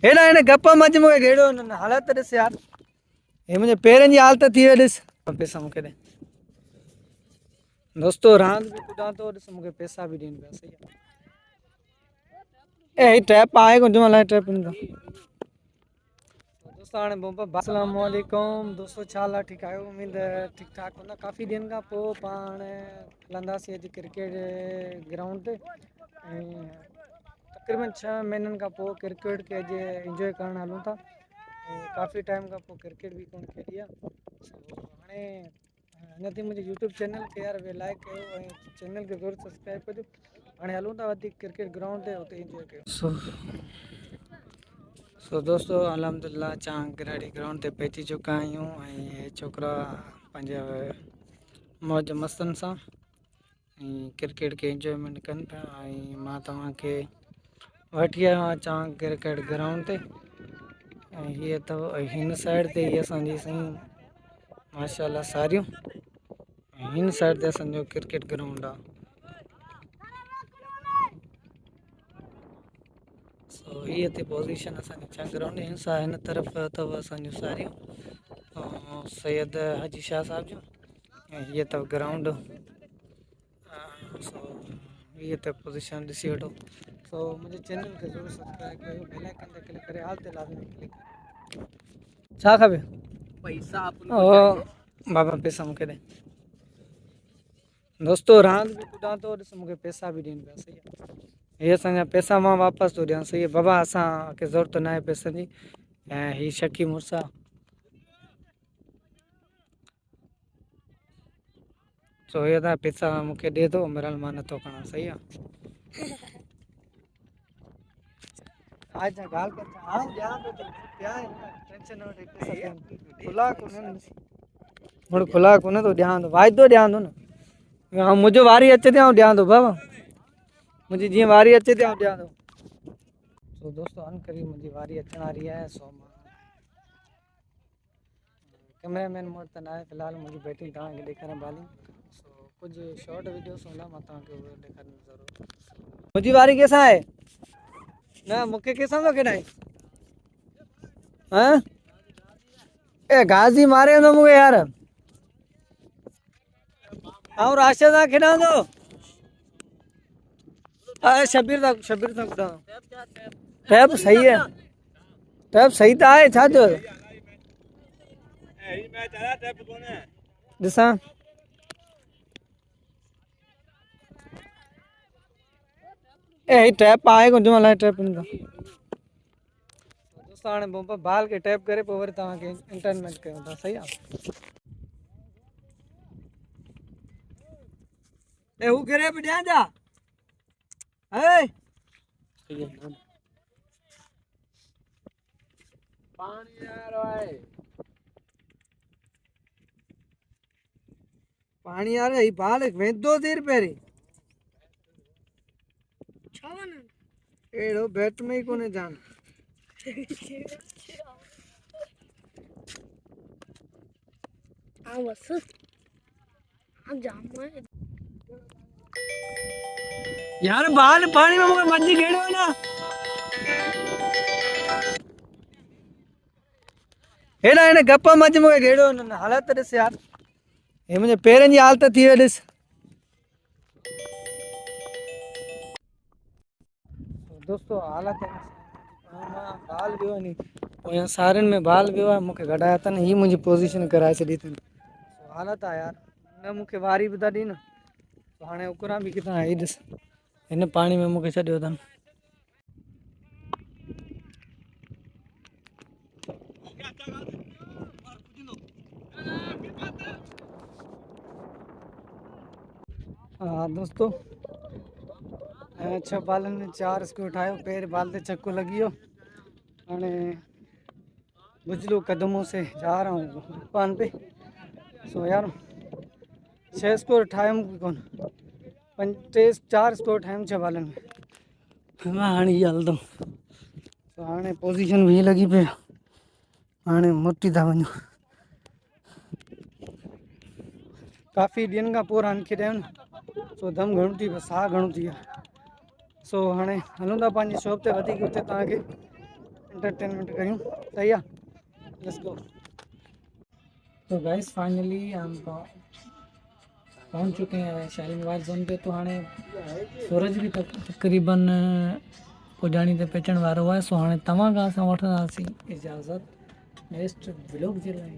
हेड़ा हिन गप मच मूंखे गेड़ो हालत ॾिस यार, हे मुंहिंजे पेरनि जी हालत थी वई ॾिस। पैसा मूंखे ॾे दोस्तो, रांदि बि कुॾां थो, ॾिस मूंखे पैसा बि ॾियनि पिया। सही आहे। ए ट्रैप आहे कोन जो अलाए ट्रैप ईंदा दोस्तो। हाणे अस्सलाम वालेकुम दोस्तो, छा हाल आहे? ठीकु आहियो? उमेद ठीकु ठाक हूंदा। काफ़ी ॾींहंनि खां पोइ पाण हलंदासीं अॼु क्रिकेट ग्राउंड ते, ऐं तक़रीबन 6 महीननि खां पोइ क्रिकेट खे अॼु इंजॉय करणु हलूं था। काफ़ी टाइम खां पोइ क्रिकेट बि कोन खेॾी आहे। हाणे हिन ते मुंहिंजे यूट्यूब चैनल खे यार लाइक कयो ऐं चैनल खे ज़रूरु सब्सक्राइब कजो। हाणे हलूं था वधीक क्रिकेट ग्राउंड ते, हुते इंजॉय कयो। सो दोस्तो, अल्हम्दुलिल्लाह चांगराड़ी ग्राउंड ते पहुची चुका आहियूं ऐं छोकिरा पंहिंजा मौज मस्तनि सां क्रिकेट खे इंजॉयमेंट कनि था। ऐं मां तव्हांखे वठी आयो आहियां क्रिकेट ग्राउंड ते, ऐं हीअ अथव हिन साइड ते हीअ असांजी साईं माशाल्लाह सारियूं, ऐं हिन साइड ते असांजो क्रिकेट ग्राउंड आहे। सो हीअ हिते पोज़ीशन असांजी छा ग्राउंड हिन तरफ़ अथव असांजूं सारियूं सैयद हाजी शाह साहिब जूं, ऐं हीअ अथव ग्राउंड। सो हीअ त पोज़ीशन ॾिसी वठो। सो मुंहिंजे चैनल खे ज़रूरु सब्सक्राइब कयो, बेल आइकन ते क्लिक करे हाल ते लाज़मी क्लिक कयो। छा खपे? पैसा बाबा, पैसा मूंखे ॾे दोस्तो। रांदि बि कुॾां थो, ॾिस मूंखे पैसा बि ॾियनि पिया। सही आहे। हे असांजा पैसा मां वापसि थो ॾियां। सही आहे बाबा, असांखे ज़रूरत न आहे पैसनि जी। ऐं हीअ शकी मुड़ुसु सो हे त पैसा मूंखे ॾिए थो, मिरल मां नथो खणा। सही आहे। आज ॻाल्हि कर, हाणे ॾियां थो टेंशन न वठी, खुला कोन थो ॾियां थो, वाइदो ॾियां थो न। मुंहिंजो वारी अचे थी आउं ॾियां थो बाबा, मुंहिंजी जीअं वारी अचे थी आउं ॾियां थो। सो दोस्तो, अनकरी मुंहिंजी वारी अचण वारी आहे। सो मां कैमरामैन मोड त न आहे फ़िलहाल, मुंहिंजी बैटिंग तव्हांखे ॾेखारियां बालिंग। सो कुझु शॉर्ट वीडियोस हूंदा, मां तव्हांखे उहे ॾेखारींदुमि ज़रूरु। मुंहिंजी वारी कंहिंसां आहे? न मूंखे कंहिंसां थो खेॾाई? हाँ ए घासी मारे थो मूंखे यार। आउं राशिद सां खेॾां थो। शबीर सां कुॾां थो। टैप सही है, टैप सही त आहे। छा थियो? ॾिसां ए ही टैप आहे कोन जो अलाए टैप ईंदा दोस्त। हाणे बाल खे टैप करे पोइ वरी तव्हांखे इंटरटेनमेंट कयूं था। सही आहे। ए हू करे बि ॾियां छा? पानी आ रहा है, पानी आ रहा है। बाल वेंदो देर पहिरीं एड़ो बैट में ही कोने जान। बस यार बाल पानी में मुझे मर्जी गेड़ो ना। हेड़ा हिन गप मच मूंखे गेड़ो हालत ॾिस यार, हे मुंहिंजे पेरनि जी हालत थी वई ॾिस। दोस्तो हालत बाल वियो नी, पोयां सारियुनि में बाल वियो आहे, मूंखे गॾाया अथनि। हीअ मुंहिंजी पोज़ीशन कराए छॾी अथनि। हालत आहे यार, न मूंखे वारी बि था ॾियनि। हाणे उकरां बि किथां ही ॾिस, हिन पाणी में मूंखे छॾियो अथनि। हाँ दोस्तो, 6 बालनि में 4 स्कोर ठाहियो। पहिरें बाल ते छक्को लॻी वियो। हाणे बुजलू कदमों से जा रहा हूँ दुकान पे। सो यार 6 स्कोर ठाहियुमि कोन, 4 स्कोर ठाहियुमि 6 बालनि में। मां हाणे हीअ हलंदुमि। तो हाणे पोज़ीशन भी लगी पे, हाणे मोटी था वञूं। काफ़ी ॾींहंनि खां पोइ रांदि खेॾायूं न, सो दम घणो थी साह घणो थी वियो। सो हाणे हलूं था पंहिंजी शॉप ते, वधीक हुते तव्हांखे एंटरटेनमेंट करूं। सही है, लेट्स गो। तो गाइस फाइनली हम पहुंच चुके हैं शालीमार जोन पे। तो हाणे सूरज भी तकरीबन पुॼाणी ते पहुचण वारो आहे। सो हाणे तव्हां खां असां वठंदासीं इजाज़त नेक्स्ट व्लॉग जे लाइ।